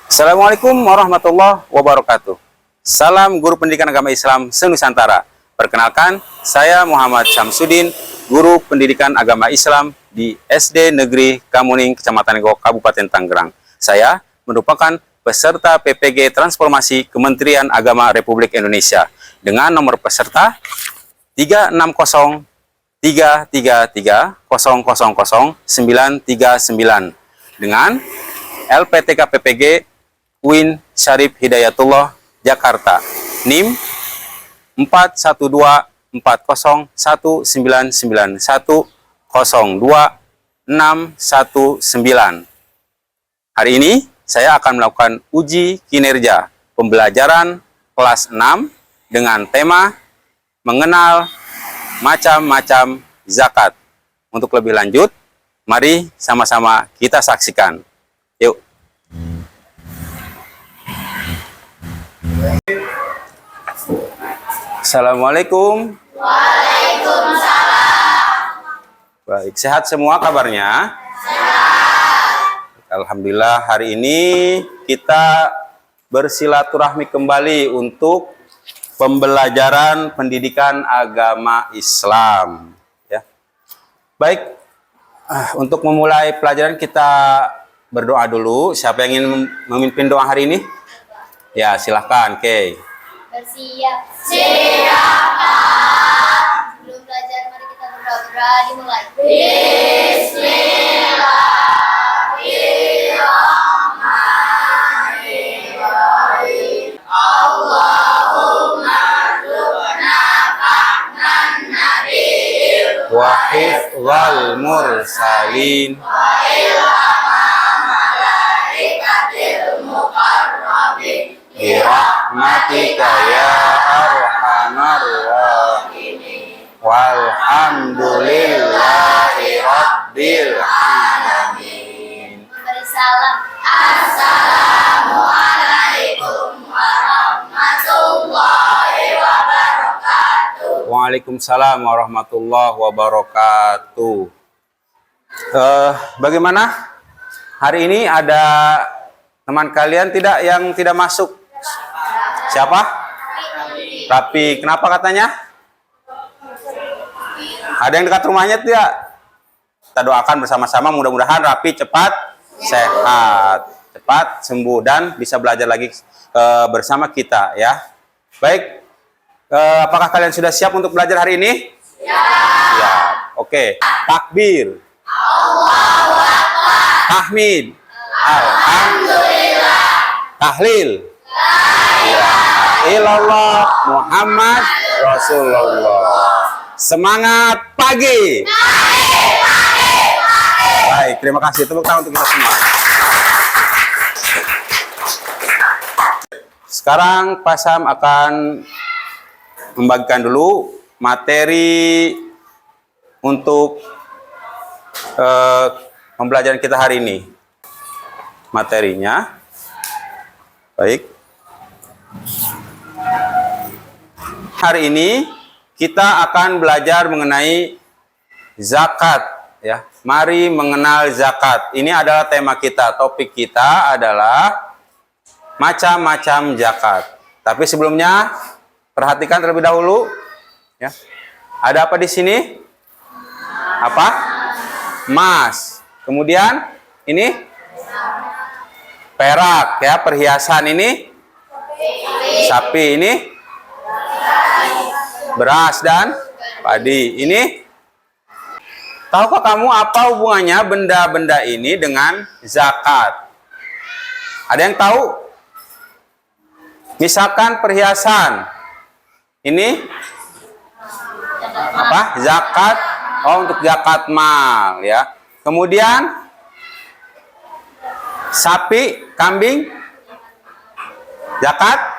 Assalamualaikum warahmatullahi wabarakatuh. Salam Guru Pendidikan Agama Islam se-Nusantara. Perkenalkan, saya Muhammad Syamsuddin, Guru Pendidikan Agama Islam di SD Negeri Kamuning, Kecamatan Gok, Kabupaten Tangerang. Saya merupakan peserta PPG Transformasi Kementerian Agama Republik Indonesia dengan nomor peserta 360 333 000 939 dengan LPTK PPG UIN Syarif Hidayatullah Jakarta NIM 4124199102619. Hari ini saya akan melakukan uji kinerja pembelajaran kelas 6 dengan tema mengenal macam-macam zakat. Untuk lebih lanjut, mari sama-sama kita saksikan. Yuk. Assalamualaikum. Waalaikumsalam. Baik, sehat semua kabarnya? Sehat. Alhamdulillah, hari ini kita bersilaturahmi kembali untuk pembelajaran pendidikan agama Islam. Ya. Baik, untuk memulai pelajaran kita berdoa dulu. Siapa yang ingin memimpin doa hari ini? Ya, silahkan, Kay. Bersiap. Siapkan. Sebelum belajar, mari kita berdoa. Dimulai. Bismillahirrahmanirrahim. Allahumma rzuqna fahman nabiyil Wa hifdzal mursalin wa ilhama malaikatil muqarrabin bi rahmatika ya arhamar rahimin. Walhamdulillahi rabbil alamin. Memberi salam. Assalamualaikum warahmatullahi wabarakatuh. Waalaikumsalam warahmatullahi wabarakatuh. Bagaimana? Hari ini ada teman kalian yang tidak masuk? Siapa? Rapi. Kenapa katanya? Ada yang dekat rumahnya tidak? Kita doakan bersama-sama, mudah-mudahan Rapi cepat sehat, cepat sembuh dan bisa belajar lagi bersama kita ya. Baik, apakah kalian sudah siap untuk belajar hari ini? Siap. Oke. Takbir. Allahu Akbar. Tahmid. Alhamdulillah. Tahlil. Ilallah Muhammad Rasulullah. Semangat pagi. Baik, terima kasih. Tepuk tangan untuk kita semua. Sekarang Pak Sam akan membagikan dulu materi untuk pembelajaran kita hari ini. Materinya. Baik. Hari ini kita akan belajar mengenai zakat ya. Mari mengenal zakat. Ini adalah tema kita. Topik kita adalah macam-macam zakat. Tapi sebelumnya perhatikan terlebih dahulu ya. Ada apa di sini? Apa? Emas. Kemudian ini perak ya, perhiasan ini sapi, ini beras dan padi. Ini tahukah kamu apa hubungannya benda-benda ini dengan zakat? Ada yang tahu? Misalkan perhiasan. Ini apa? Zakat. Oh, untuk zakat mal ya. Kemudian sapi, kambing, zakat.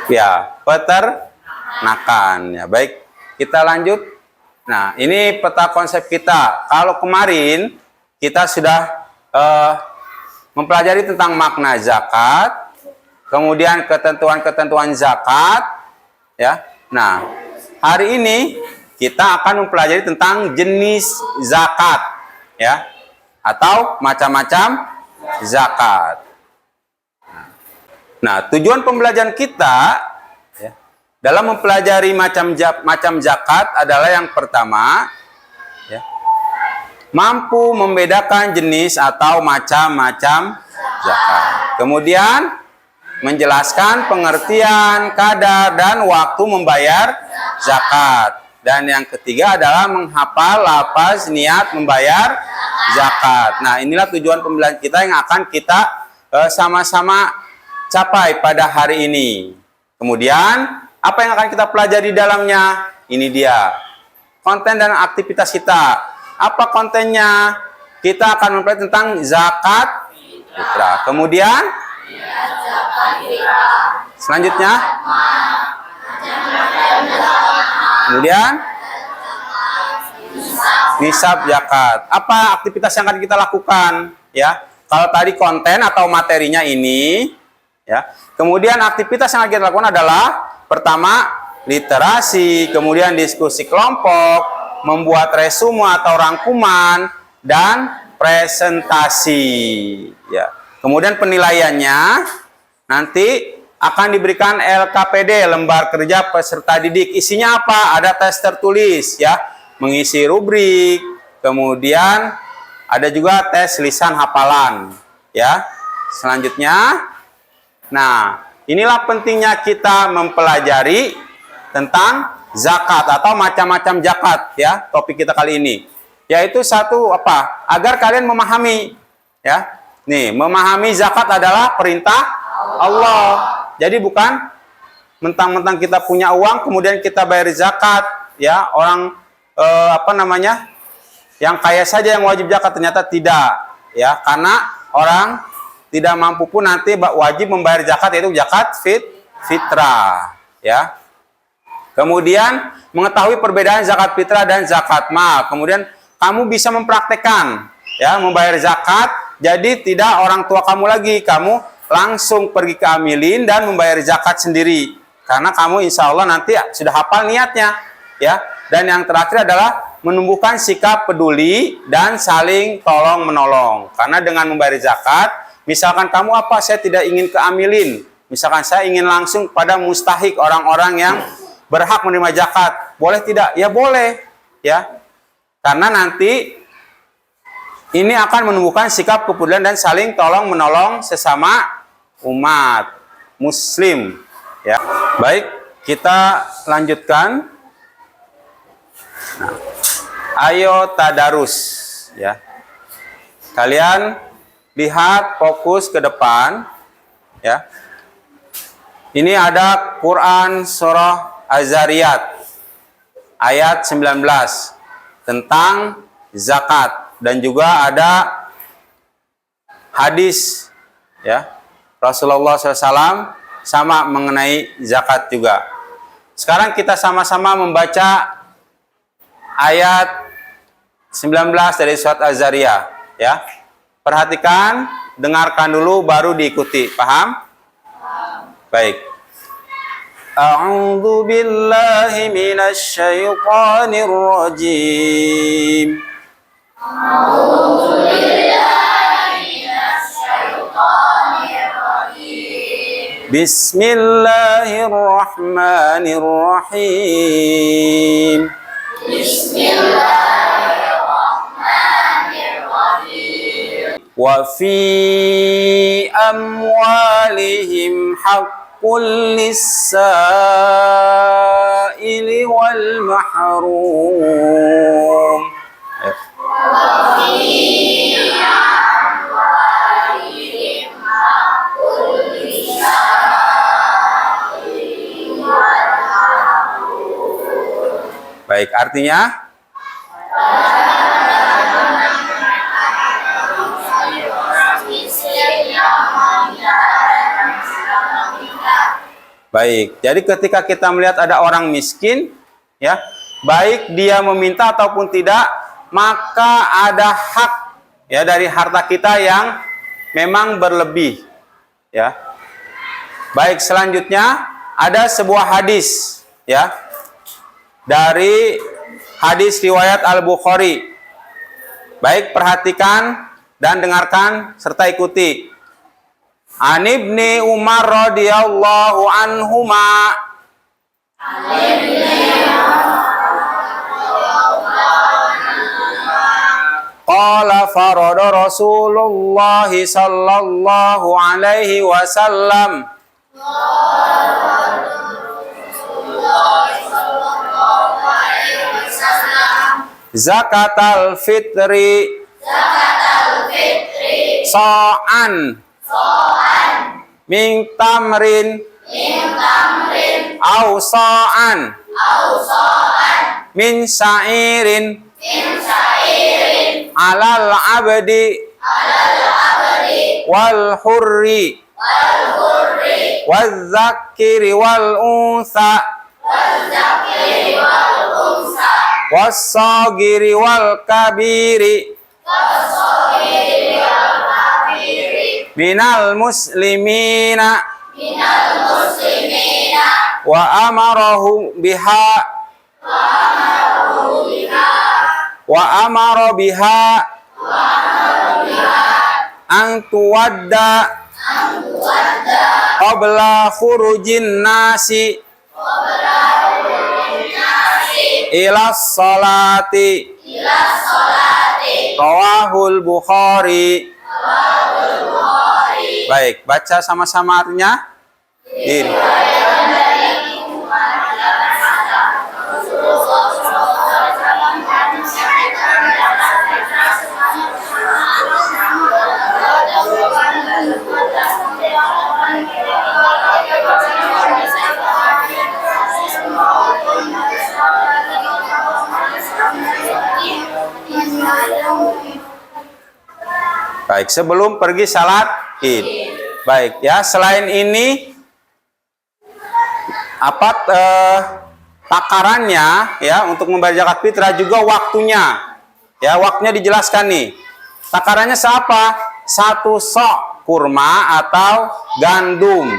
Ya, peternakan ya. Baik, kita lanjut. Nah, ini peta konsep kita. Kalau kemarin kita sudah mempelajari tentang makna zakat, kemudian ketentuan-ketentuan zakat, ya. Nah, hari ini kita akan mempelajari tentang jenis zakat, ya. atau macam-macam zakat. Nah, tujuan pembelajaran kita ya, dalam mempelajari macam zakat adalah yang pertama, ya, mampu membedakan jenis atau macam-macam zakat. Kemudian menjelaskan pengertian, kadar, dan waktu membayar zakat. Dan yang ketiga adalah menghafal lafaz niat membayar zakat. Nah, inilah tujuan pembelajaran kita yang akan kita sama-sama capai pada hari ini. Kemudian, apa yang akan kita pelajari di dalamnya? Ini dia. Konten dan aktivitas kita. Apa kontennya? Kita akan mempelajari tentang zakat fitrah. Kemudian, selanjutnya, kemudian nisab zakat. Apa aktivitas yang akan kita lakukan? Ya, kalau tadi konten atau materinya ini, ya. Kemudian aktivitas yang akan kita lakukan adalah pertama literasi, kemudian diskusi kelompok, membuat resume atau rangkuman, dan presentasi. Ya. Kemudian penilaiannya nanti akan diberikan LKPD, lembar kerja peserta didik. Isinya apa? Ada tes tertulis, ya, mengisi rubrik. Kemudian ada juga tes lisan hafalan, ya. Selanjutnya, nah, inilah pentingnya kita mempelajari tentang zakat atau macam-macam zakat, ya. Topik kita kali ini, yaitu satu apa? Agar kalian memahami, ya. Nih, memahami zakat adalah perintah Allah. Jadi bukan mentang-mentang kita punya uang kemudian kita bayar zakat, ya. Orang yang kaya saja yang wajib zakat, ternyata tidak, ya. Karena orang tidak mampu pun nanti wajib membayar zakat, yaitu zakat fitrah, ya. Kemudian mengetahui perbedaan zakat fitrah dan zakat mal. Kemudian kamu bisa mempraktekkan, ya, membayar zakat. Jadi tidak orang tua kamu lagi, kamu langsung pergi ke amilin dan membayar zakat sendiri. Karena kamu insya Allah nanti sudah hafal niatnya, ya. Dan yang terakhir adalah menumbuhkan sikap peduli dan saling tolong menolong. Karena dengan membayar zakat, misalkan kamu apa, saya tidak ingin ke amilin. Misalkan saya ingin langsung pada mustahik, orang-orang yang berhak menerima zakat. Boleh tidak? Ya boleh, ya. Karena nanti ini akan menumbuhkan sikap kepedulian dan saling tolong menolong sesama umat muslim, ya. Baik, kita lanjutkan. Nah, ayo tadarus, ya. Kalian lihat, fokus ke depan, ya. Ini ada Quran surah Az-Zariyat ayat 19 tentang zakat. Dan juga ada hadis, ya, Rasulullah SAW sama mengenai zakat juga. Sekarang kita sama-sama membaca ayat 19 dari surat Az-Zariyat, ya. Perhatikan, dengarkan dulu, baru diikuti. Paham? Baik. A'udzu billahi minasy syaithanir rajim. Bismillahirrahmanirrahim. Wa fi amwalihim haqqul lis-sa'ili wal mahrum. Baik, artinya baik. Jadi ketika kita melihat ada orang miskin, ya, baik dia meminta ataupun tidak, maka ada hak, ya, dari harta kita yang memang berlebih, ya. Baik, selanjutnya ada sebuah hadis, ya, dari hadis riwayat Al-Bukhari. Baik, perhatikan dan dengarkan serta ikuti. An Ibni Umar radhiyallahu anhuma qala farada Rasulullah sallallahu alaihi wasallam zakatal fitri sa'an min tamrin au sa'an min sa'irin alal abdi wal hurri wal zakiri wal unsa was-sagiri wal kabiri minal muslimina wa amarahu biha an tuwadda qabla khurujin nasi ila salati rawahul Bukhari. Baik, baca sama-sama artinya. Ini. Baik, sebelum pergi salat Id. Baik, ya, selain ini apa takarannya ya untuk membayar zakat fitrah juga waktunya. Ya, waktunya dijelaskan nih. Takarannya siapa? 1 sok kurma atau gandum.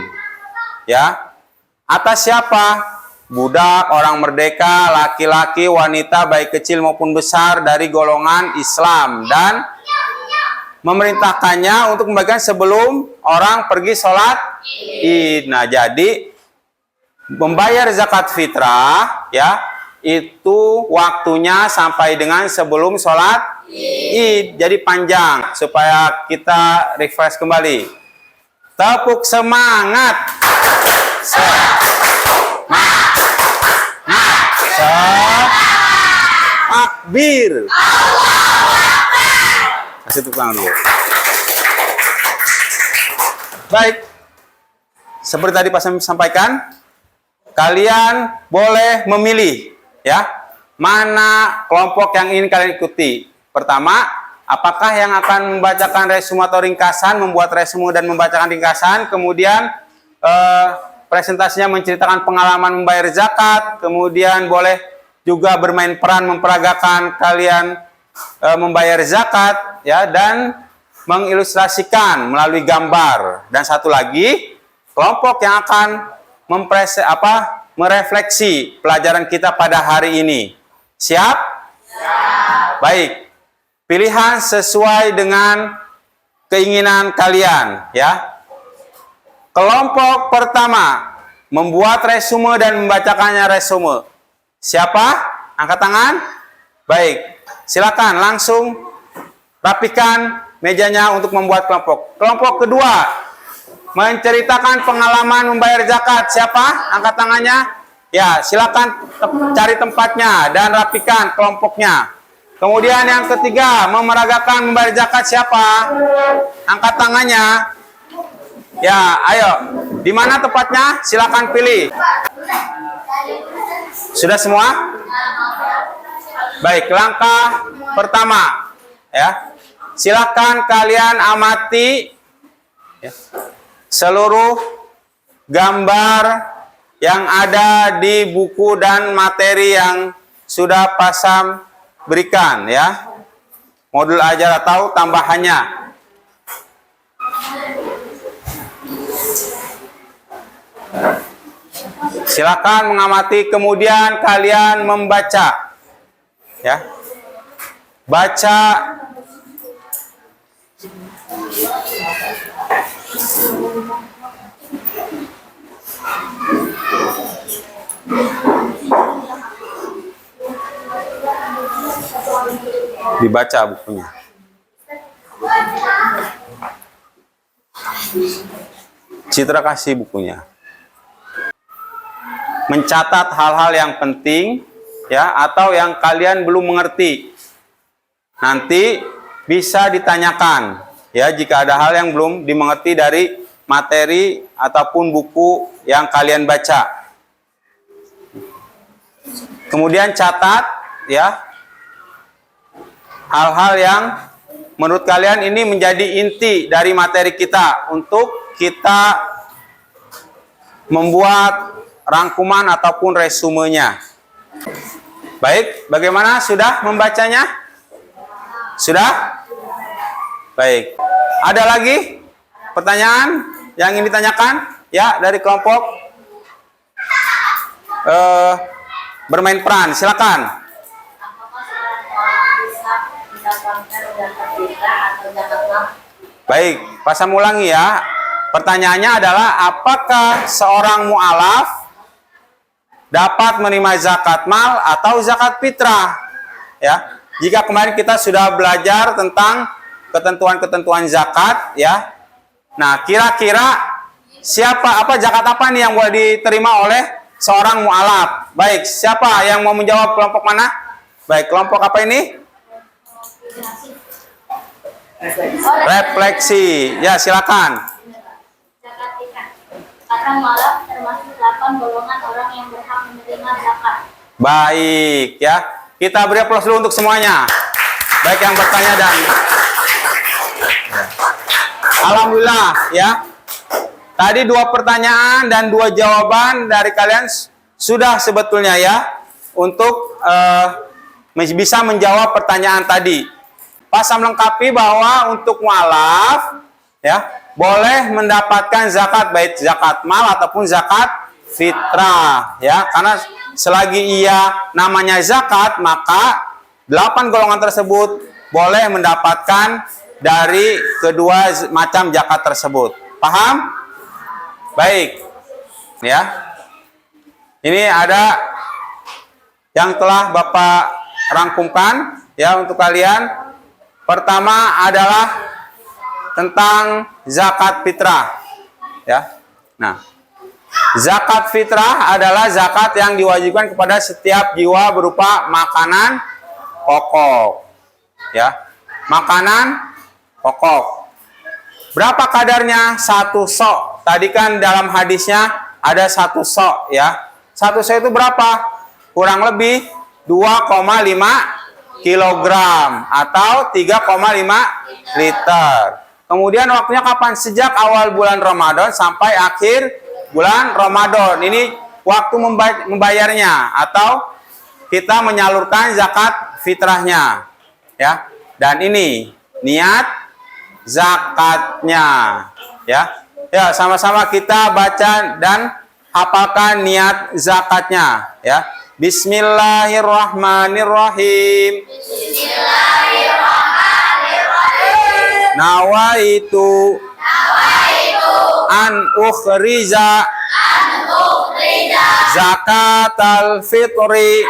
Ya. Atas siapa? Budak, orang merdeka, laki-laki, wanita baik kecil maupun besar dari golongan Islam, dan memerintahkannya untuk membagikan sebelum orang pergi sholat Id. Nah, jadi membayar zakat fitrah ya itu waktunya sampai dengan sebelum sholat Id. Jadi panjang supaya kita refresh kembali. Tepuk semangat. Takbir. Kasih tepuk tangan dulu. Baik. Seperti tadi Pak Sam sampaikan, kalian boleh memilih ya, mana kelompok yang ingin kalian ikuti. Pertama, apakah yang akan membacakan resume atau ringkasan, membuat resume dan membacakan ringkasan, kemudian presentasinya menceritakan pengalaman membayar zakat, kemudian boleh juga bermain peran memperagakan kalian membayar zakat ya, dan mengilustrasikan melalui gambar. Dan satu lagi, kelompok yang akan merefleksi pelajaran kita pada hari ini. Siap? Siap. Baik. Pilihan sesuai dengan keinginan kalian ya. Kelompok pertama membuat resume dan membacakannya resume. Siapa? Angkat tangan. Baik. Silakan langsung rapikan mejanya untuk membuat kelompok. Kelompok kedua menceritakan pengalaman membayar zakat. Siapa? Angkat tangannya. Ya, silakan cari tempatnya dan rapikan kelompoknya. Kemudian yang ketiga, memeragakan membayar zakat. Siapa? Angkat tangannya. Ya, ayo. Di mana tempatnya? Silakan pilih. Sudah semua? Baik, langkah pertama ya. Silakan kalian amati ya, seluruh gambar yang ada di buku dan materi yang sudah Pak Sam berikan ya. Modul ajar atau tambahannya. Silakan mengamati, kemudian kalian membaca. Ya. Baca Dibaca bukunya. Citra kasih bukunya. Mencatat hal-hal yang penting ya atau yang kalian belum mengerti. Nanti bisa ditanyakan ya jika ada hal yang belum dimengerti dari materi ataupun buku yang kalian baca. Kemudian catat ya hal-hal yang menurut kalian ini menjadi inti dari materi kita untuk kita membuat rangkuman ataupun resumenya. Baik, bagaimana? Sudah membacanya? Sudah? Baik. Ada lagi pertanyaan yang ingin ditanyakan? Ya, dari kelompok bermain peran, silakan. Baik, pasang ulangi ya. Pertanyaannya adalah apakah seorang mu'alaf dapat menerima zakat mal atau zakat fitrah? Ya. Jika kemarin kita sudah belajar tentang ketentuan-ketentuan zakat ya. Nah, kira-kira apa zakat apa nih yang boleh diterima oleh seorang mu'alaf? Baik, siapa yang mau menjawab, kelompok mana? Baik, kelompok apa ini? Refleksi. Ya, silakan. Zakat fitrah. Kata mu'alaf termasuk 8 golongan orang yang berhak menerima zakat. Baik, ya. Kita beri aplaus dulu untuk semuanya. Baik yang bertanya dan alhamdulillah, ya. Tadi 2 pertanyaan dan 2 jawaban dari kalian sudah sebetulnya ya untuk bisa menjawab pertanyaan tadi. Pasal melengkapi bahwa untuk mu'alaf ya boleh mendapatkan zakat baik zakat mal ataupun zakat fitrah ya, karena selagi ia namanya zakat maka 8 golongan tersebut boleh mendapatkan dari kedua macam zakat tersebut. Paham? Baik. Ya. Ini ada yang telah Bapak rangkumkan ya untuk kalian. Pertama adalah tentang zakat fitrah. Ya. Nah, zakat fitrah adalah zakat yang diwajibkan kepada setiap jiwa berupa makanan pokok. Ya. Makanan pokok. Berapa kadarnya? 1 sok. Tadi kan dalam hadisnya ada 1 sok ya. 1 sok itu berapa? Kurang lebih 2,5 kilogram atau 3,5 liter. Kemudian waktunya kapan? Sejak awal bulan Ramadan sampai akhir bulan Ramadan. Ini waktu membayarnya atau kita menyalurkan zakat fitrahnya. Ya. Dan ini niat zakatnya. Ya. Ya, sama-sama kita baca dan hafalkan niat zakatnya ya. Bismillahirrahmanirrahim. Bismillahirrahmanirrahim. Nawaitu an ukhrija zakatal fitri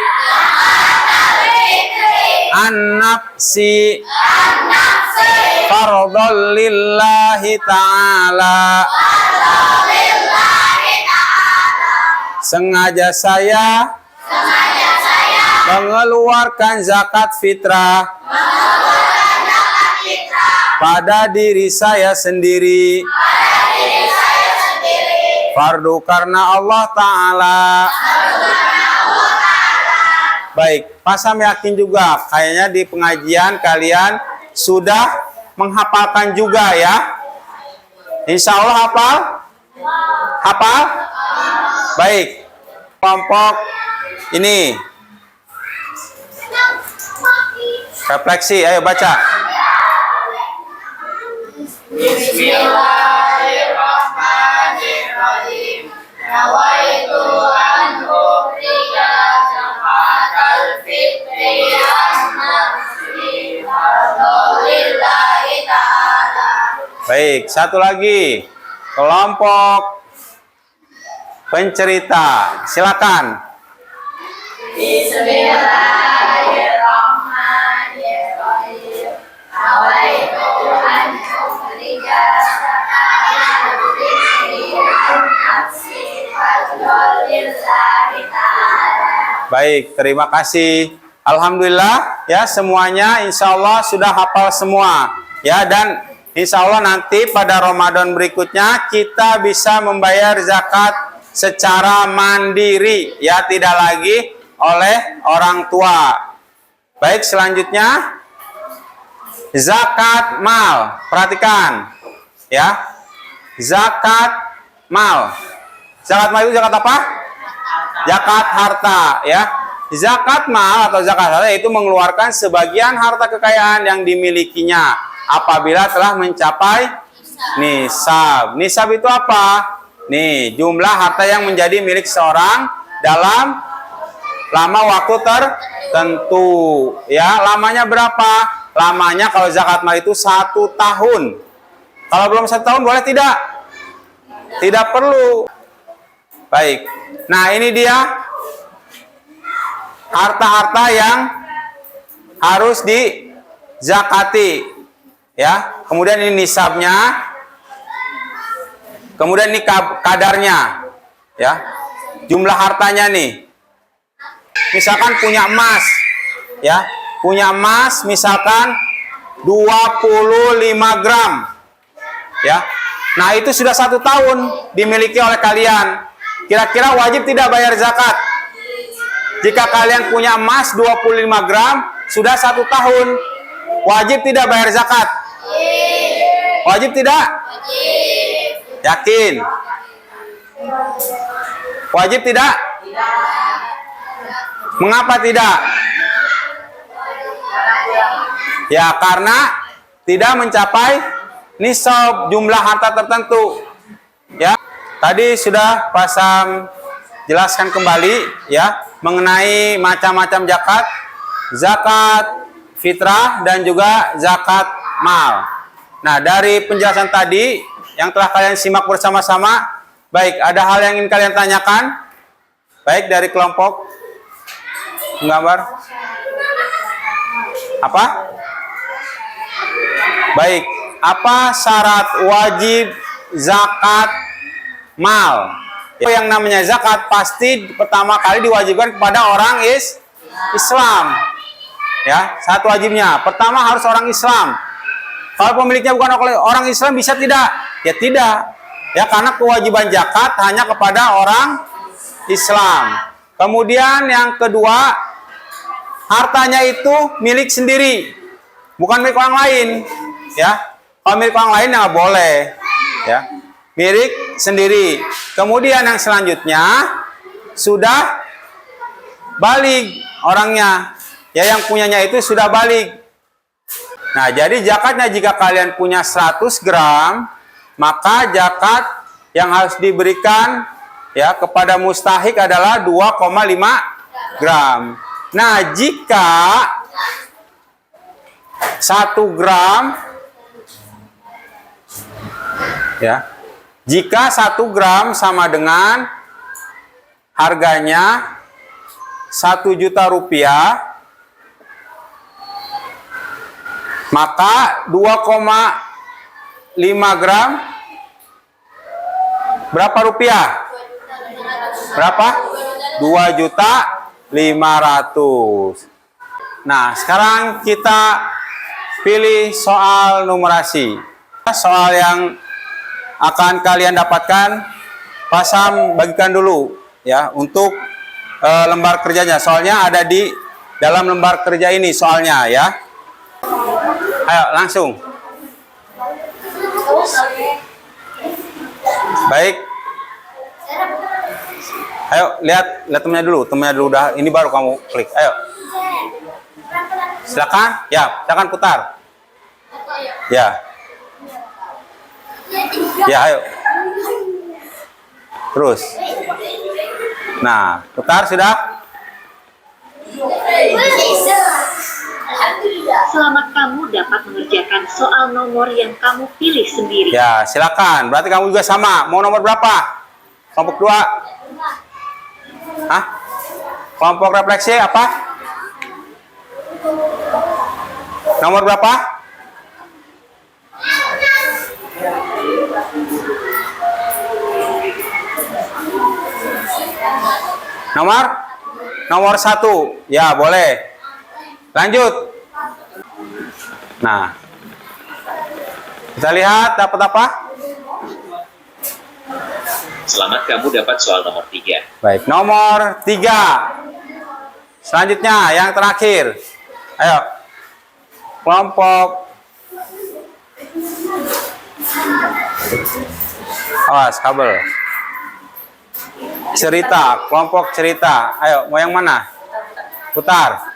an nafsi fardhan lillahi ta'ala. Sengaja saya mengeluarkan zakat fitrah pada diri saya sendiri. Fardu karena Allah Ta'ala. Baik, Pasam yakin juga kayaknya di pengajian kalian sudah menghafalkan juga ya. Insya Allah hafal? Hafal? Baik, kelompok ini refleksi, ayo baca. Bismillahirrahmanirrahim. Nawaitu an ukhrija zakatal fitri an nafsi fardhan lillahi ta'ala. Baik, satu lagi. Kelompok pencerita. Silakan. Bismillahirrahmanirrahim. Nawaitu an ukhrija zakatan fitri an nafsi fadlul lillahi ta'ala. Baik, terima kasih. Alhamdulillah ya, semuanya insya Allah sudah hafal semua ya, dan insya Allah nanti pada Ramadan berikutnya kita bisa membayar zakat secara mandiri ya, tidak lagi oleh orang tua. Baik, selanjutnya zakat mal. Perhatikan ya, zakat mal. Zakat mal itu zakat apa? Zakat harta ya. Zakat mal atau zakat harta itu mengeluarkan sebagian harta kekayaan yang dimilikinya apabila telah mencapai nisab. Nisab itu apa? Nih, jumlah harta yang menjadi milik seorang dalam lama waktu tertentu. Ya, lamanya berapa? Lamanya kalau zakat mal itu 1 tahun. Kalau belum 1 tahun boleh tidak? Tidak perlu. Baik. Nah, ini dia harta-harta yang harus dizakati ya. Kemudian ini nisabnya, kemudian ini kadarnya ya, jumlah hartanya nih. Misalkan punya emas ya, punya emas misalkan 25 gram ya. Nah, itu sudah 1 tahun dimiliki oleh kalian. Kira-kira wajib tidak bayar zakat? Jika kalian punya emas 25 gram, sudah 1 tahun, wajib tidak bayar zakat? Wajib tidak? Yakin? Wajib tidak? Mengapa tidak? Ya, karena tidak mencapai nisab, jumlah harta tertentu. Ya, tadi sudah Pak Sam jelaskan kembali ya mengenai macam-macam zakat, zakat fitrah dan juga zakat mal. Nah, dari penjelasan tadi yang telah kalian simak bersama-sama, baik, ada hal yang ingin kalian tanyakan? Baik, dari kelompok penggambar. Apa? Baik, apa syarat wajib zakat mal? Yang namanya zakat pasti pertama kali diwajibkan kepada orang Islam. Ya, satu wajibnya. Pertama harus orang Islam. Kalau pemiliknya bukan orang Islam bisa tidak? Ya tidak. Ya, karena kewajiban zakat hanya kepada orang Islam. Kemudian yang kedua, hartanya itu milik sendiri, bukan milik orang lain. Ya, kalau milik orang lain nggak boleh. Ya, milik sendiri. Kemudian yang selanjutnya sudah balik orangnya. Ya, yang punyanya itu sudah balik. Nah, jadi zakatnya jika kalian punya 100 gram, maka zakat yang harus diberikan ya kepada mustahik adalah 2,5 gram. Nah, jika 1 gram ya, jika 1 gram sama dengan harganya 1 juta rupiah, maka 2,5 gram berapa rupiah? Berapa? 2.500.000. Nah, sekarang kita pilih soal numerasi. Soal yang akan kalian dapatkan, Pak Sam bagikan dulu ya untuk lembar kerjanya. Soalnya ada di dalam lembar kerja ini soalnya ya. Ayo langsung. Baik. Ayo lihat temennya dulu udah, ini baru kamu klik. Ayo. Silakan. Ya, silakan putar. Ya. Ya, ayo. Terus. Nah, putar sudah? Selamat kamu dapat mengerjakan soal nomor yang kamu pilih sendiri. Ya, silakan. Berarti kamu juga sama. Mau nomor berapa? Kelompok 2. Hah? Kelompok refleksi apa? Nomor berapa? Nomor 1. Ya, boleh. Lanjut. Nah, kita lihat dapat apa? Selamat kamu dapat soal nomor 3. Baik, nomor 3. Selanjutnya, yang terakhir. Ayo. Kelompok. Awas, kabel. Cerita, kelompok cerita. Ayo, mau yang mana? Putar.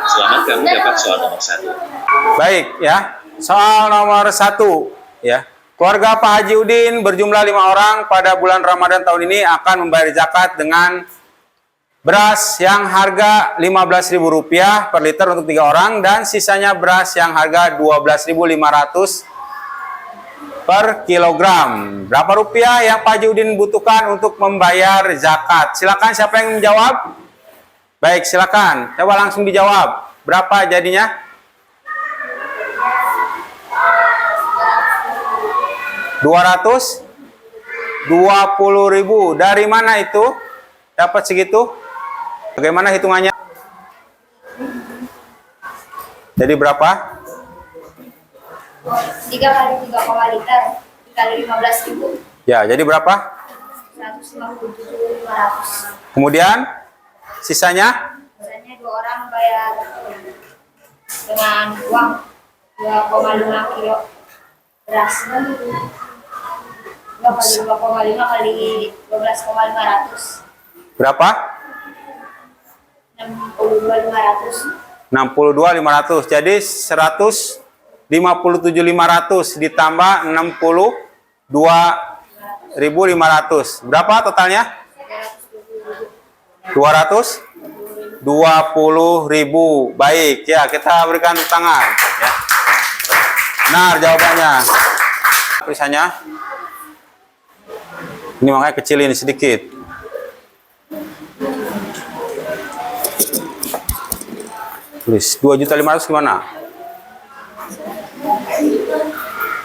Selamat kamu dapat soal nomor 1. Baik, ya. Soal nomor 1, ya. Keluarga Pak Haji Udin berjumlah 5 orang pada bulan Ramadan tahun ini akan membayar zakat dengan beras yang harga Rp15.000 per liter untuk 3 orang dan sisanya beras yang harga Rp12.500 per kilogram. Berapa rupiah yang Pak Haji Udin butuhkan untuk membayar zakat? Silakan, siapa yang menjawab? Baik, silakan. Coba langsung dijawab. Berapa jadinya? 220.000. Dari mana itu dapat segitu? Bagaimana hitungannya? Jadi berapa? 3 kali 3 liter dikali 15.000. Ya, jadi berapa? 157.500. Kemudian sisanya? Biasanya 2 orang bayar dengan uang 2,5 kilo beras. 2 kali 2,5 kali 12.500. Berapa? 62.500. 62.500. Jadi 157.500 ditambah 62.500. Berapa totalnya? 220.000. Baik, ya, kita berikan tepuk tangan, ya. Benar jawabannya. Tulisannya. Ini makanya kecilin sedikit. Tulis 2.500.000 gimana?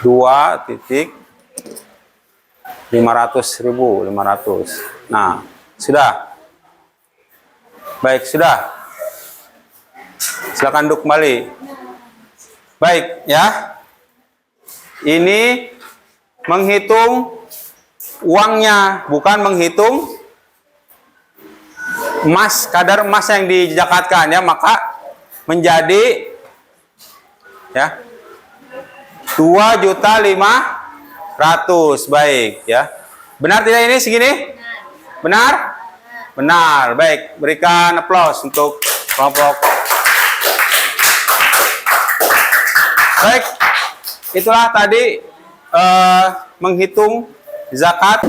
2.500.000. Nah, sudah. Baik, sudah. Silakan duduk kembali. Baik, ya. Ini menghitung uangnya, bukan menghitung emas, kadar emas yang dizakatkan, ya. Maka menjadi, ya, 2.500.000. Baik, ya. Benar tidak ini segini? Benar? Benar. Baik, berikan aplaus untuk kelompok. Baik, itulah tadi menghitung zakat,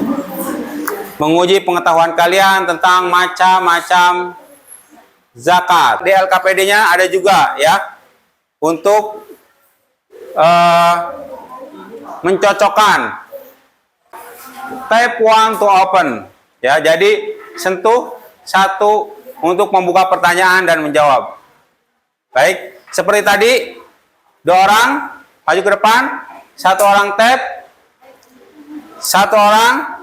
menguji pengetahuan kalian tentang macam-macam zakat. Di LKPD-nya ada juga, ya, untuk mencocokkan. Type 1 to open, ya. Jadi sentuh 1 untuk membuka pertanyaan dan menjawab. Baik, seperti tadi, 2 orang maju ke depan, 1 orang tap, 1 orang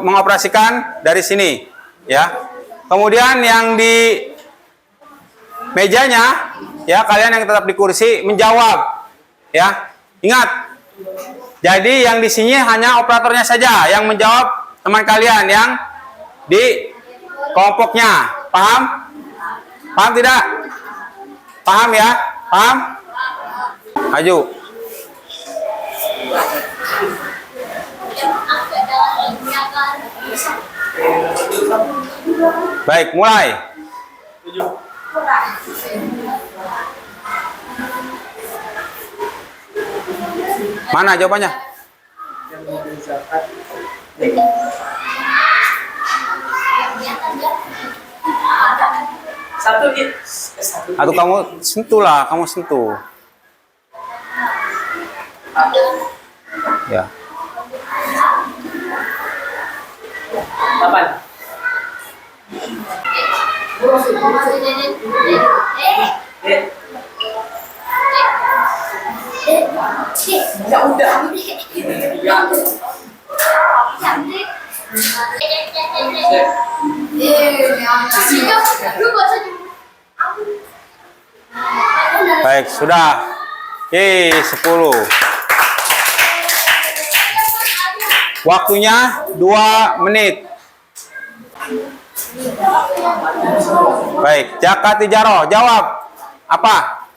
mengoperasikan dari sini, ya. Kemudian yang di mejanya, ya, kalian yang tetap di kursi menjawab, ya. Ingat, jadi yang di sini hanya operatornya saja yang menjawab, teman kalian yang di kelompoknya. Paham? Paham tidak? Paham, ya? Paham? Maju. Baik, mulai. Mana jawabannya? Satu gitu. Atau kamu sentuh lah, kamu sentuh. Ya. Kapan? Ya udah. Ya. Baik, sudah. 10. Waktunya 2 menit. Baik, Jaka Tijaro, jawab. Apa?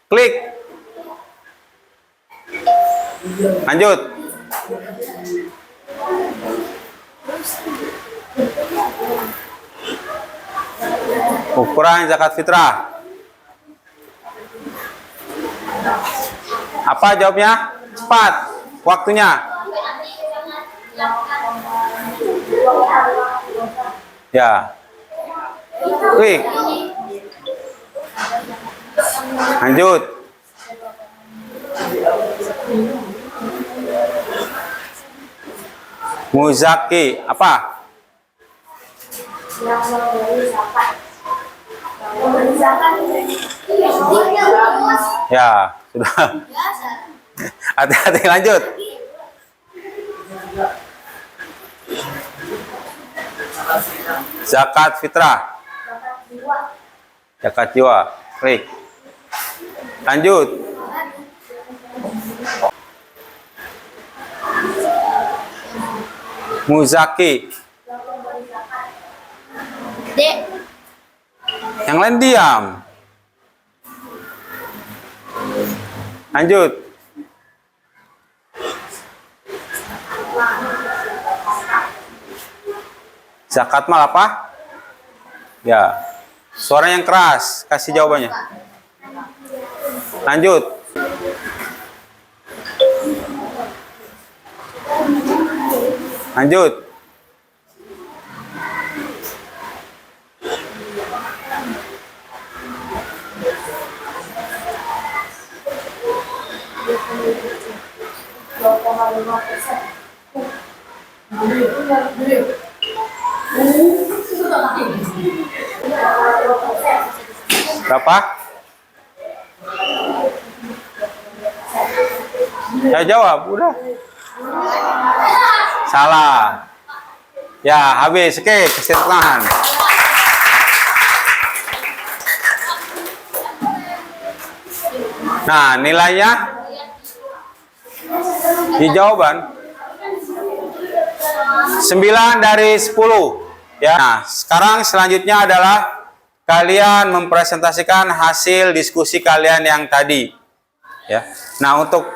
Klik. Lanjut. Ukuran zakat fitrah. Apa jawabnya? Cepat. Waktunya. Ya. Klik. Lanjut. Muzaki. Apa? Ya, sudah. Hati-hati, lanjut. Zakat fitrah. Zakat jiwa. Klik. Lanjut. Muzaki. D. Yang lain diam. Lanjut. Zakat mal apa? Ya. Suara yang keras. Kasih jawabannya. Lanjut. Lanjut. Berapa? Ya jawab, udah. Salah. Ya, habis. Oke, kasih tangan. Nah, nilainya di jawaban 9 dari 10. Ya. Nah, sekarang selanjutnya adalah kalian mempresentasikan hasil diskusi kalian yang tadi. Ya. Nah, untuk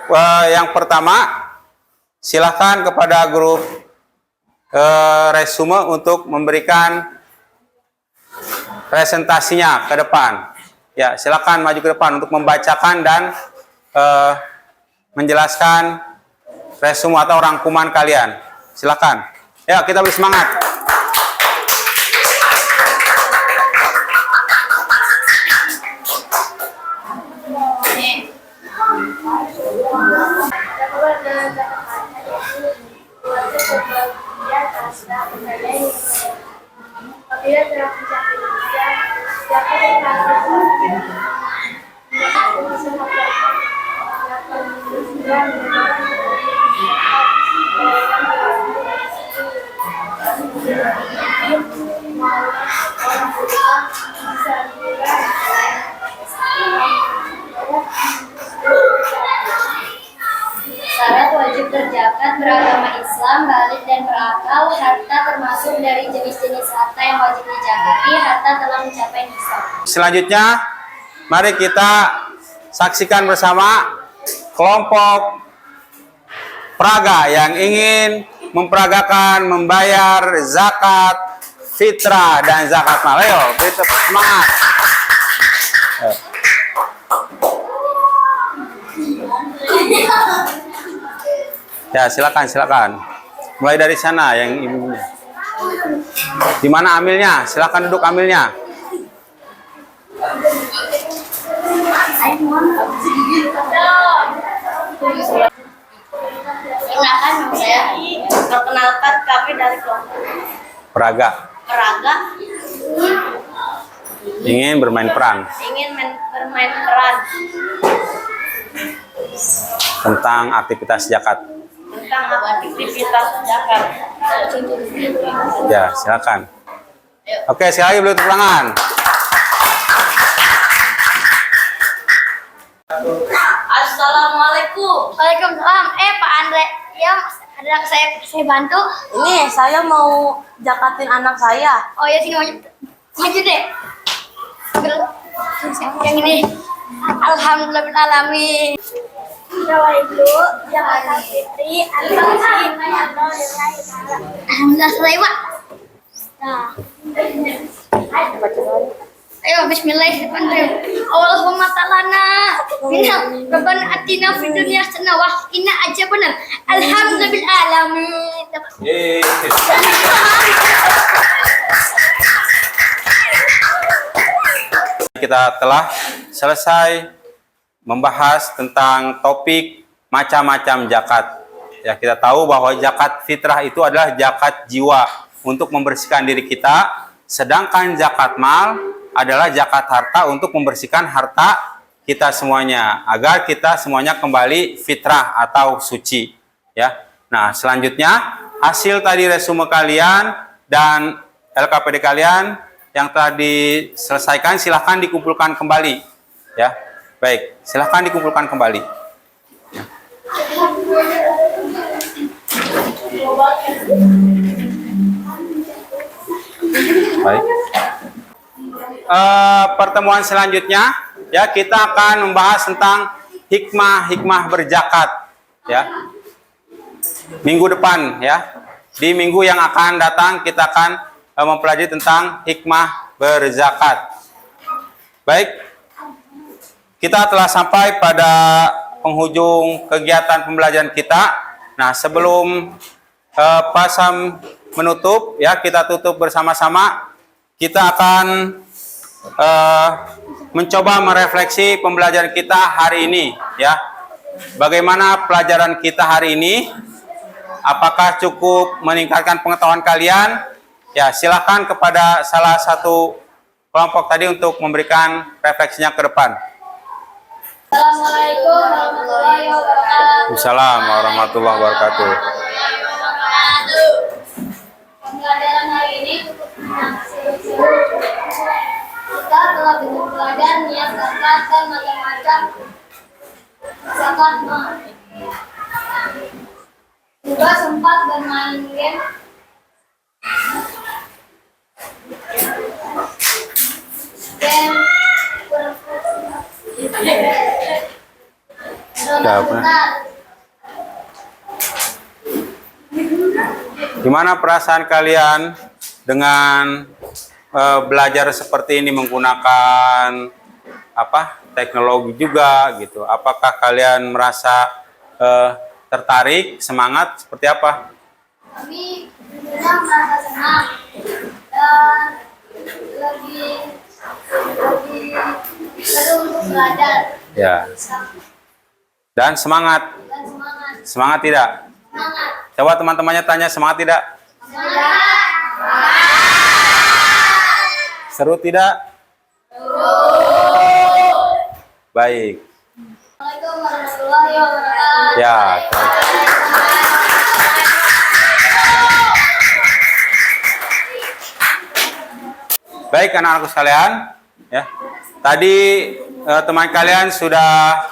yang pertama, silakan kepada grup resume untuk memberikan presentasinya ke depan. Ya, silakan maju ke depan untuk membacakan dan menjelaskan resume atau rangkuman kalian. Silakan. Ya, kita beri semangat. Apabila telah mencapai demikian, dapat syarat wajib berzakat beragama Islam, balik dan berakal, harta termasuk dari jenis-jenis harta yang wajib dizakati, harta telah mencapai nisab. Selanjutnya, mari kita saksikan bersama kelompok praga yang ingin memperagakan membayar zakat fitrah dan zakat mal. Ayo, beri tepuk semangat. Ya, silakan. Mulai dari sana yang ibunya. Di mana amilnya? Silakan duduk amilnya. Perkenalkan nama saya. Perkenalkan kami dari kelompok Peraga. Peraga Ingin bermain peran ingin bermain peran tentang aktivitas zakat. tentang aktivitas zakat. Ya, silakan. Oke, sekali lagi beri tepuk tangan. Assalamualaikum. Waalaikumsalam. Pak Andre, ya ada saya bantu. Ini saya mau zakatin anak saya. Oh ya sini maju deh. Yang ini. Alhamdulillahirobbilalamin. Assalamualaikum. Jangan fitri. Alhamdulillah selesai, Pak. Nah. Ayo bismillahirrahmanirrahim. Allahumma ta'alana minna rabbana atina fid dunya hasanah wa qina adzabannar. Alhamdulillahirabbil alamin. Kita telah selesai membahas tentang topik macam-macam zakat. Ya, kita tahu bahwa zakat fitrah itu adalah zakat jiwa untuk membersihkan diri kita, sedangkan zakat mal adalah zakat harta untuk membersihkan harta kita semuanya agar kita semuanya kembali fitrah atau suci, ya. Nah, selanjutnya hasil tadi resume kalian dan LKPD kalian yang telah diselesaikan silahkan dikumpulkan kembali, ya. Baik, silahkan dikumpulkan kembali. Ya. Baik. Pertemuan selanjutnya ya kita akan membahas tentang hikmah berzakat, ya. Minggu depan, ya, di minggu yang akan datang kita akan mempelajari tentang hikmah berzakat. Baik, kita telah sampai pada penghujung kegiatan pembelajaran kita. Nah, sebelum Pasam menutup, ya, kita tutup bersama-sama. Kita akan mencoba merefleksi pembelajaran kita hari ini, ya. Bagaimana pelajaran kita hari ini? Apakah cukup meningkatkan pengetahuan kalian? Ya, silakan kepada salah satu kelompok tadi untuk memberikan refleksinya ke depan. Assalamualaikum warahmatullahi wabarakatuh. Assalamualaikum warahmatullahi wabarakatuh. Pembelajaran hari ini cukup seru. Kita telah belajar niat zakat dan macam-macam zakat mal. Juga sempat bermain game Gimana perasaan kalian dengan belajar seperti ini menggunakan teknologi juga gitu? Apakah kalian merasa tertarik, semangat, seperti apa? Kami sedang merasa senang dan lebih seru untuk belajar. Ya. Dan semangat. Dan semangat. Semangat tidak? Semangat. Coba teman-temannya tanya semangat tidak? Semangat. Seru tidak? Baik. Assalamualaikum warahmatullahi wabarakatuh. Ya. Baik anak-anakku sekalian, ya. Tadi teman kalian sudah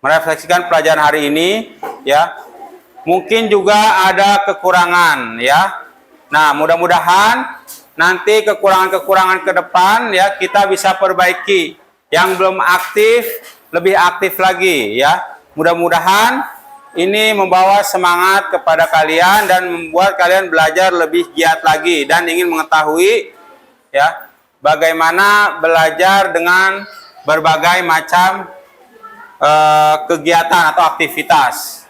merefleksikan pelajaran hari ini, ya. Mungkin juga ada kekurangan, ya. Nah, mudah-mudahan nanti kekurangan-kekurangan ke depan, ya, kita bisa perbaiki. Yang belum aktif, lebih aktif lagi, ya. Mudah-mudahan ini membawa semangat kepada kalian dan membuat kalian belajar lebih giat lagi dan ingin mengetahui, ya, bagaimana belajar dengan berbagai macam kegiatan atau aktivitas.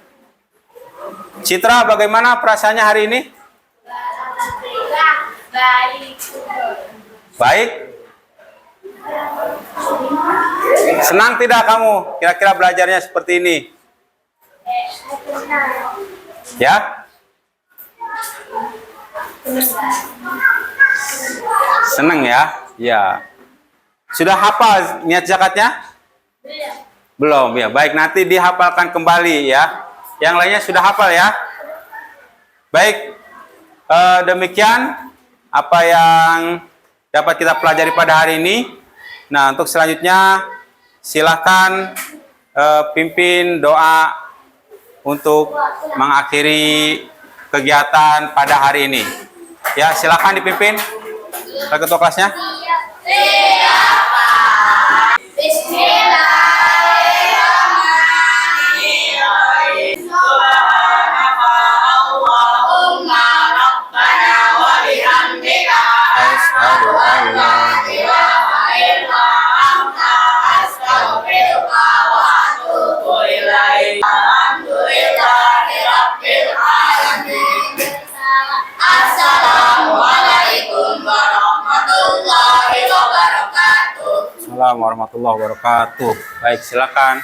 Citra, bagaimana perasaannya hari ini? Baik. Baik. Senang tidak kamu kira-kira belajarnya seperti ini? Ya? Senang ya? Ya. Sudah hafal niat zakatnya? Belum ya. Baik, nanti dihafalkan kembali ya. Yang lainnya sudah hafal ya? Baik. Demikian apa yang dapat kita pelajari pada hari ini. Nah, untuk selanjutnya silakan pimpin doa untuk mengakhiri kegiatan pada hari ini. Ya, silakan dipimpin. Pak Ketua kelasnya. Asyhadu an la ilaha illa anta astaghfiruka wa atubu ilaik. Alhamdulillahi rabbil alamin. Assalamualaikum warahmatullahi wabarakatuh. Assalamualaikum warahmatullahi wabarakatuh. Baik, silakan.